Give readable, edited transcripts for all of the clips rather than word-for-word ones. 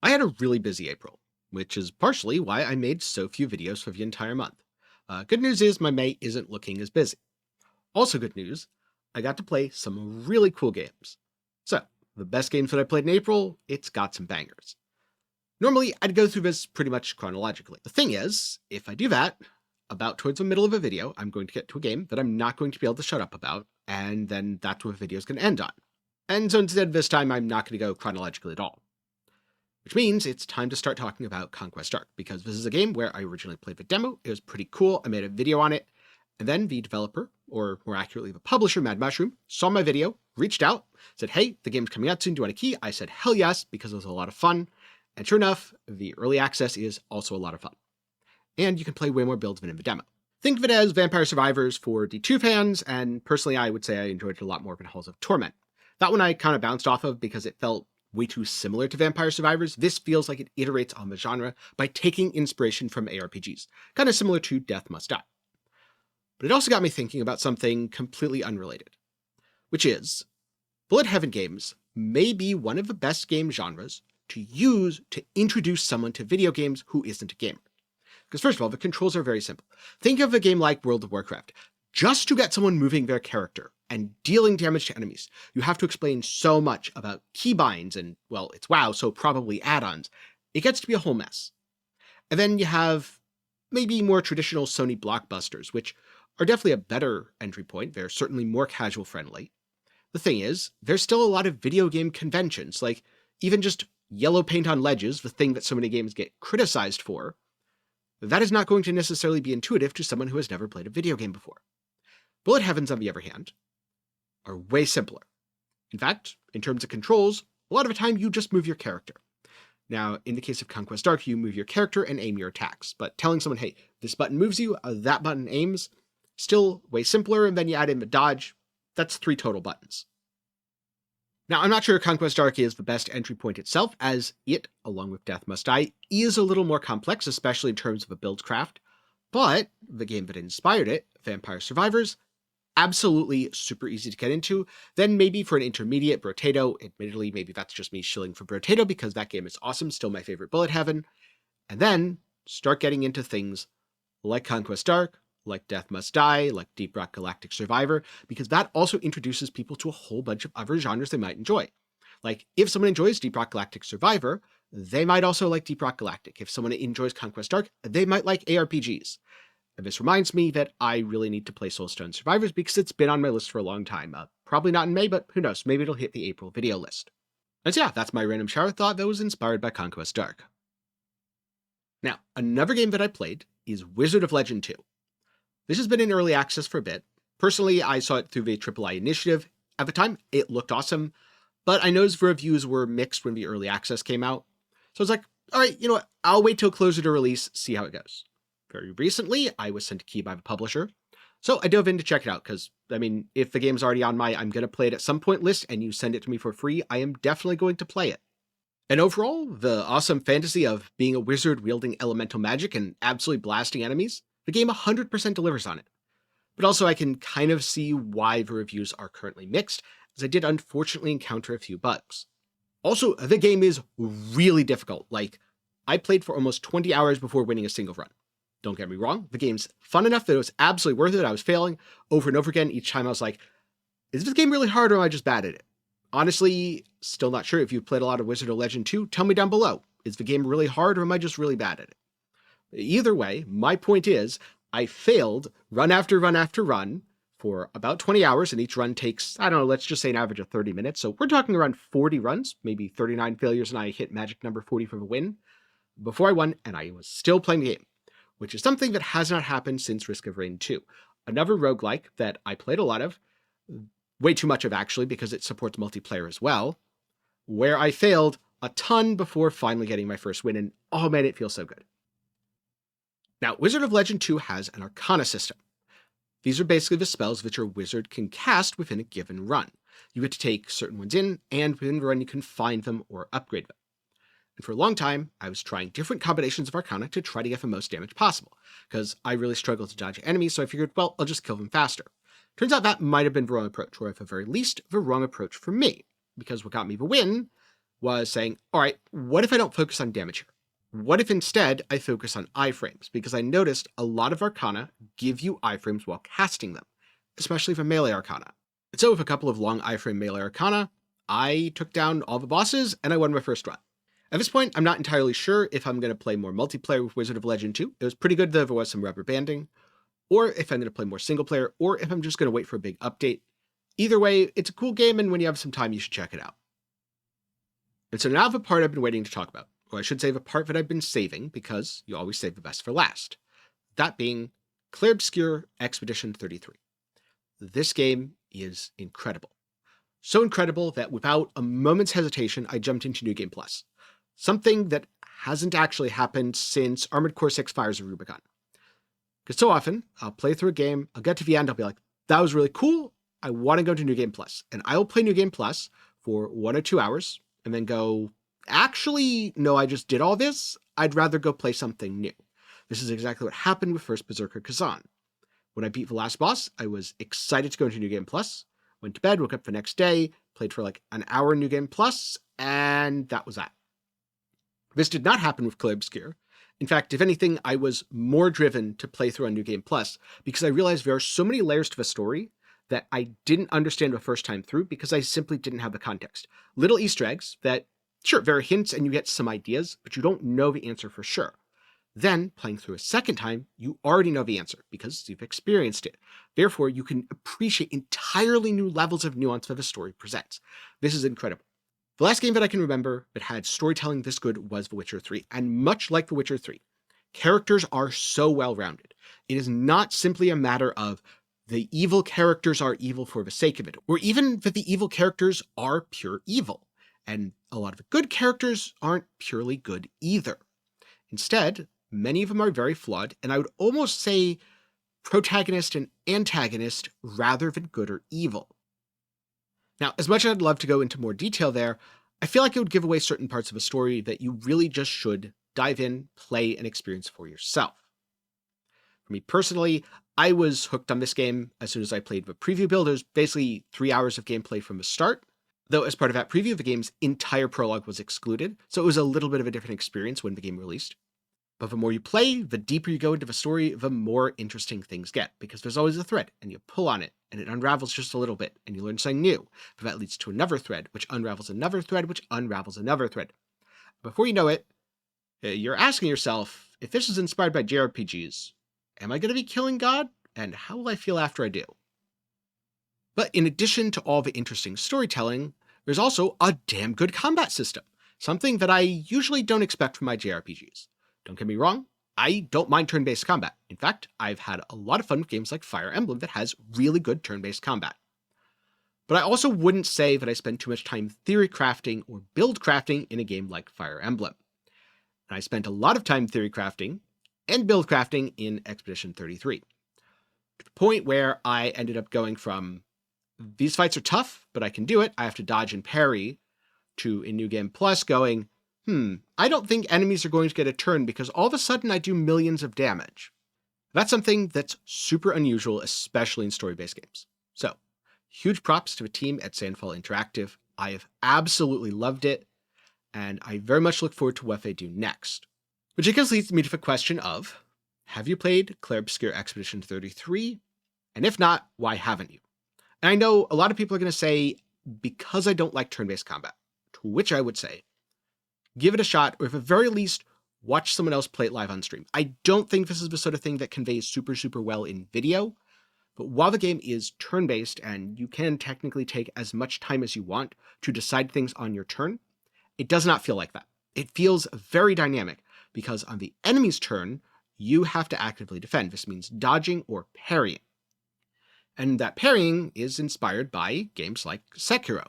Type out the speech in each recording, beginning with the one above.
I had a really busy April, which is partially why I made so few videos for the entire month. Good news is my May isn't looking as busy. Also good news, I got to play some really cool games. So, the best games that I played in April, it's got some bangers. Normally, I'd go through this pretty much chronologically. The thing is, if I do that, about towards the middle of a video, I'm going to get to a game that I'm not going to be able to shut up about, and then that's what the video is going to end on. And so instead this time, I'm not going to go chronologically at all. Which means it's time to start talking about Conquest Dark, because this is a game where I originally played the demo, it was pretty cool, I made a video on it, and then the developer, or more accurately the publisher, Mad Mushroom, saw my video, reached out, said, hey, the game's coming out soon, do you want a key? I said, hell yes, because it was a lot of fun, and sure enough, the early access is also a lot of fun. And you can play way more builds than in the demo. Think of it as Vampire Survivors for D2 fans, and personally I would say I enjoyed it a lot more than Halls of Torment. That one I kind of bounced off of because it felt way too similar to Vampire Survivors. This feels like it iterates on the genre by taking inspiration from ARPGs, kind of similar to Death Must Die. But it also got me thinking about something completely unrelated, which is, bullet heaven games may be one of the best game genres to use to introduce someone to video games who isn't a gamer. Because first of all, the controls are very simple. Think of a game like World of Warcraft. Just to get someone moving their character and dealing damage to enemies, you have to explain so much about keybinds and, well, it's WoW, so probably add-ons. It gets to be a whole mess. And then you have maybe more traditional Sony blockbusters, which are definitely a better entry point. They're certainly more casual friendly. The thing is, there's still a lot of video game conventions, like even just yellow paint on ledges, the thing that so many games get criticized for. That is not going to necessarily be intuitive to someone who has never played a video game before. Bullet heavens, on the other hand, are way simpler. In fact, in terms of controls, a lot of the time you just move your character. Now, in the case of Conquest Dark, you move your character and aim your attacks, but telling someone, hey, this button moves you, that button aims, still way simpler, and then you add in the dodge, that's 3 total buttons. Now, I'm not sure Conquest Dark is the best entry point itself, as it, along with Death Must Die, is a little more complex, especially in terms of a build craft, but the game that inspired it, Vampire Survivors, absolutely super easy to get into. Then maybe for an intermediate, Brotato, admittedly, maybe that's just me shilling for Brotato because that game is awesome, still my favorite bullet heaven. And then start getting into things like Conquest Dark, like Death Must Die, like Deep Rock Galactic Survivor, because that also introduces people to a whole bunch of other genres they might enjoy. Like, if someone enjoys Deep Rock Galactic Survivor, they might also like Deep Rock Galactic. If someone enjoys Conquest Dark, they might like ARPGs. And this reminds me that I really need to play Soulstone Survivors because it's been on my list for a long time. Probably not in May, but who knows, maybe it'll hit the April video list. And so yeah, that's my random shower thought that was inspired by Conquest Dark. Now, another game that I played is Wizard of Legend 2. This has been in early access for a bit. Personally, I saw it through the AAA initiative. At the time, it looked awesome, but I noticed the reviews were mixed when the early access came out. So I was like, all right, you know what, I'll wait till closer to release, see how it goes. Very recently, I was sent a key by the publisher, so I dove in to check it out, because, I mean, if the game's already on my I'm gonna play it at some point list and you send it to me for free, I am definitely going to play it. And overall, the awesome fantasy of being a wizard wielding elemental magic and absolutely blasting enemies, the game 100% delivers on it. But also I can kind of see why the reviews are currently mixed, as I did unfortunately encounter a few bugs. Also, the game is really difficult. Like, I played for almost 20 hours before winning a single run. Don't get me wrong, the game's fun enough that it was absolutely worth it. I was failing over and over again. Each time I was like, is this game really hard or am I just bad at it? Honestly, still not sure. If you've played a lot of Wizard of Legend 2, tell me down below. Is the game really hard or am I just really bad at it? Either way, my point is, I failed run after run after run for about 20 hours, and each run takes, I don't know, let's just say an average of 30 minutes. So we're talking around 40 runs, maybe 39 failures, and I hit magic number 40 for the win before I won, and I was still playing the game, which is something that has not happened since Risk of Rain 2. Another roguelike that I played a lot of, way too much of actually because it supports multiplayer as well, where I failed a ton before finally getting my first win, and oh man, it feels so good. Now, Wizard of Legend 2 has an Arcana system. These are basically the spells which your wizard can cast within a given run. You get to take certain ones in, and within the run you can find them or upgrade them. And for a long time, I was trying different combinations of Arcana to try to get the most damage possible, because I really struggled to dodge enemies, so I figured, well, I'll just kill them faster. Turns out that might have been the wrong approach, or at the very least, the wrong approach for me, because what got me the win was saying, all right, what if I don't focus on damage here? What if instead I focus on iframes? Because I noticed a lot of Arcana give you iframes while casting them, especially for melee Arcana. And so with a couple of long iframe melee Arcana, I took down all the bosses and I won my first run. At this point, I'm not entirely sure if I'm going to play more multiplayer with Wizard of Legend 2. It was pretty good though there was some rubber banding, or if I'm going to play more single player, or if I'm just going to wait for a big update. Either way, it's a cool game, and when you have some time, you should check it out. And so now the part I've been waiting to talk about, or I should say the part that I've been saving, because you always save the best for last. That being Clair Obscur Expedition 33. This game is incredible. So incredible that without a moment's hesitation, I jumped into New Game Plus. Something that hasn't actually happened since Armored Core 6 Fires of Rubicon. Because so often, I'll play through a game, I'll get to the end, I'll be like, that was really cool, I want to go to New Game Plus. And I will play New Game Plus for 1 or 2 hours, and then go, actually, no, I just did all this, I'd rather go play something new. This is exactly what happened with First Berserker Kazan. When I beat the last boss, I was excited to go into New Game Plus, went to bed, woke up the next day, played for like an hour in New Game Plus, and that was that. This did not happen with Clair Obscur. In fact, if anything, I was more driven to play through on New Game Plus because I realized there are so many layers to the story that I didn't understand the first time through because I simply didn't have the context. Little Easter eggs that, sure, there are hints and you get some ideas, but you don't know the answer for sure. Then, playing through a second time, you already know the answer because you've experienced it. Therefore, you can appreciate entirely new levels of nuance that the story presents. This is incredible. The last game that I can remember that had storytelling this good was The Witcher 3, and much like The Witcher 3, characters are so well-rounded. It is not simply a matter of the evil characters are evil for the sake of it, or even that the evil characters are pure evil, and a lot of the good characters aren't purely good either. Instead, many of them are very flawed, and I would almost say protagonist and antagonist rather than good or evil. Now, as much as I'd love to go into more detail there, I feel like it would give away certain parts of a story that you really just should dive in, play, and experience for yourself. For me personally, I was hooked on this game as soon as I played the preview build. It was basically 3 hours of gameplay from the start, though as part of that preview, the game's entire prologue was excluded, so it was a little bit of a different experience when the game released. But the more you play, the deeper you go into the story, the more interesting things get, because there's always a thread, and you pull on it, and it unravels just a little bit, and you learn something new. But that leads to another thread, which unravels another thread, which unravels another thread. Before you know it, you're asking yourself, if this is inspired by JRPGs, am I going to be killing God? And how will I feel after I do? But in addition to all the interesting storytelling, there's also a damn good combat system, something that I usually don't expect from my JRPGs. Don't get me wrong, I don't mind turn-based combat. In fact, I've had a lot of fun with games like Fire Emblem that has really good turn-based combat. But I also wouldn't say that I spend too much time theory crafting or build crafting in a game like Fire Emblem. And I spent a lot of time theory crafting and build crafting in Expedition 33. To the point where I ended up going from, these fights are tough, but I can do it, I have to dodge and parry, to in New Game Plus going, I don't think enemies are going to get a turn because all of a sudden I do millions of damage. That's something that's super unusual, especially in story-based games. So, huge props to the team at Sandfall Interactive. I have absolutely loved it, and I very much look forward to what they do next. Which I guess leads me to the question of, have you played Clair Obscur Expedition 33? And if not, why haven't you? And I know a lot of people are going to say, because I don't like turn-based combat, to which I would say, give it a shot, or at the very least, watch someone else play it live on stream. I don't think this is the sort of thing that conveys super, super well in video, but while the game is turn-based and you can technically take as much time as you want to decide things on your turn, it does not feel like that. It feels very dynamic, because on the enemy's turn, you have to actively defend. This means dodging or parrying. And that parrying is inspired by games like Sekiro.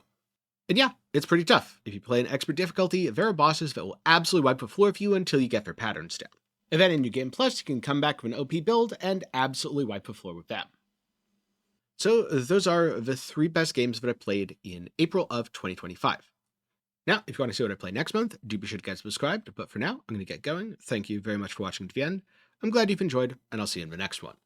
And yeah, it's pretty tough. If you play in expert difficulty, there are bosses that will absolutely wipe the floor with you until you get their patterns down. And then in New Game Plus, you can come back with an OP build and absolutely wipe the floor with them. So those are the 3 best games that I played in April of 2025. Now, if you want to see what I play next month, do be sure to get subscribed. But for now, I'm going to get going. Thank you very much for watching to the end. I'm glad you've enjoyed, and I'll see you in the next one.